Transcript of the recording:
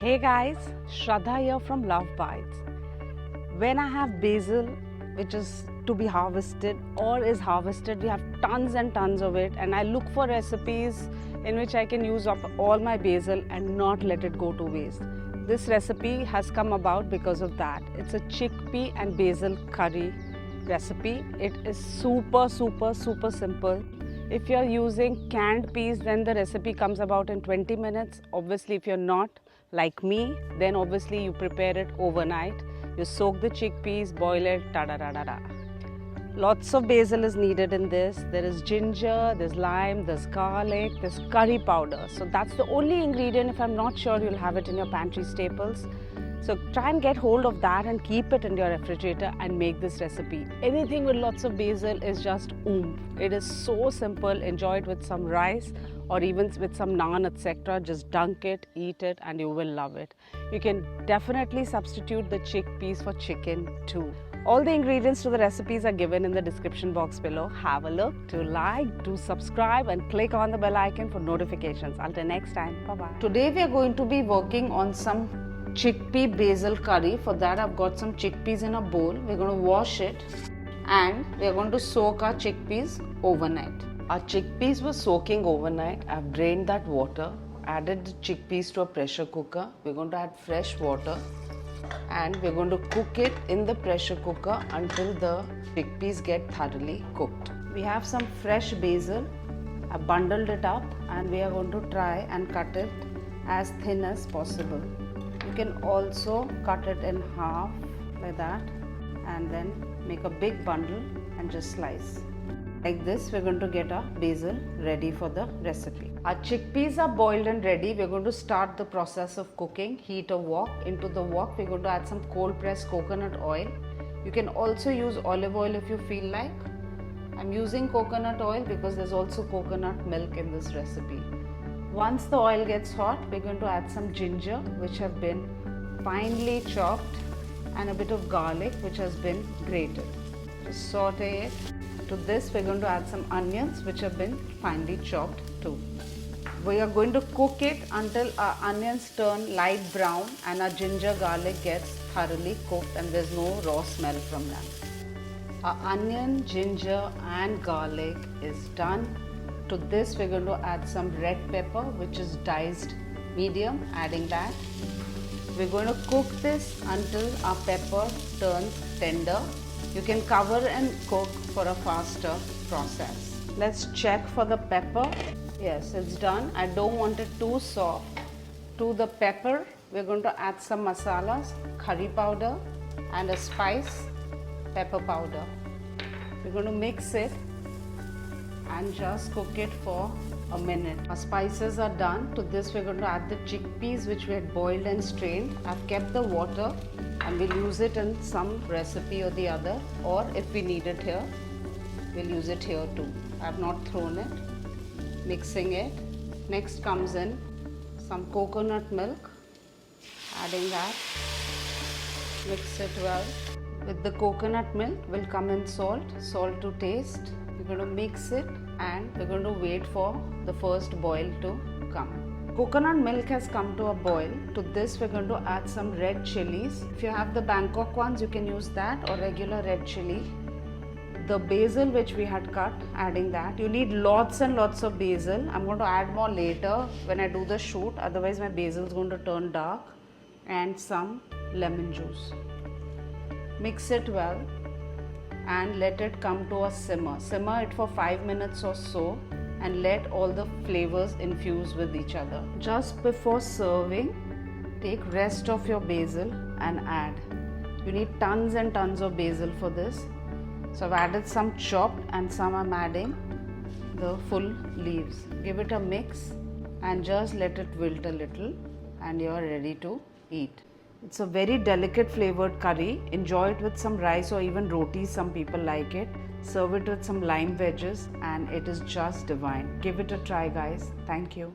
Hey guys, Shraddha here from LoveBites. When I have basil which is to be harvested or is harvested, we have tons and tons of it, and I look for recipes in which I can use up all my basil and not let it go to waste. This recipe has come about because of that. It's a chickpea and basil curry recipe. It is super simple. If you're using canned peas, then the recipe comes about in 20 minutes. Obviously, if you're not like me, then obviously you prepare it overnight. You soak the chickpeas, boil it, ta-da-da-da-da. Lots of basil is needed in this. There is ginger, there's lime, there's garlic, there's curry powder. So that's the only ingredient. If I'm not sure, you'll have it in your pantry staples. So try and get hold of that and keep it in your refrigerator and make this recipe. Anything with lots of basil is just oomph. It is so simple. Enjoy it with some rice or even with some naan, etc. Just dunk it, eat it, and you will love it. You can definitely substitute the chickpeas for chicken too. All the ingredients to the recipes are given in the description box below. Have a look, do like, do subscribe, and click on the bell icon for notifications. Until next time, bye-bye. Today we are going to be working on some chickpea basil curry. For that I've got some chickpeas in a bowl. We're going to wash it and we're going to soak our chickpeas overnight. Our chickpeas were soaking overnight. I've drained that water, added the chickpeas to a pressure cooker. We're going to add fresh water and we're going to cook it in the pressure cooker until the chickpeas get thoroughly cooked. We have some fresh basil. I bundled it up and we are going to try and cut it as thin as possible. You can also cut it in half like that and then make a big bundle and just slice. Like this, we're going to get our basil ready for the recipe. Our chickpeas are boiled and ready. We're going to start the process of cooking. Heat a wok. Into the wok, we're going to add some cold pressed coconut oil. You can also use olive oil if you feel like. I'm using coconut oil because there's also coconut milk in this recipe. Once the oil gets hot, we're going to add some ginger which have been finely chopped and a bit of garlic which has been grated. Just saute it. To this we're going to add some onions which have been finely chopped too. We are going to cook it until our onions turn light brown and our ginger garlic gets thoroughly cooked and there's no raw smell from them. Our onion, ginger and garlic is done. To this we're going to add some red pepper which is diced medium, adding that. We're going to cook this until our pepper turns tender. You can cover and cook for a faster process. Let's check for the pepper. Yes, it's done. I don't want it too soft. To the pepper, we're going to add some masalas, curry powder and a spice, pepper powder. We're going to mix it and just cook it for a minute. Our spices are done. To this we're going to add the chickpeas which we had boiled and strained. I've kept the water and we'll use it in some recipe or the other, or if we need it here, we'll use it here too. I've not thrown it. Mixing it. Next comes in some coconut milk. Adding that. Mix it well. With the coconut milk will come in salt to taste. We're going to mix it and we're going to wait for the first boil to come. Coconut milk has come to a boil. To this we're going to add some red chilies. If you have the Bangkok ones, you can use that or regular red chili. The basil which we had cut, adding that. You need lots and lots of basil. I'm going to add more later when I do the shoot, otherwise my basil is going to turn dark. And some lemon juice. Mix it well and let it come to a simmer. Simmer it for 5 minutes or so and let all the flavors infuse with each other. Just before serving, take rest of your basil and add. You need tons and tons of basil for this. So I've added some chopped and some I'm adding the full leaves. Give it a mix and just let it wilt a little and you're ready to eat. It's a very delicate flavored curry. Enjoy it with some rice or even roti, some people like it. Serve it with some lime wedges and it is just divine. Give it a try guys. Thank you.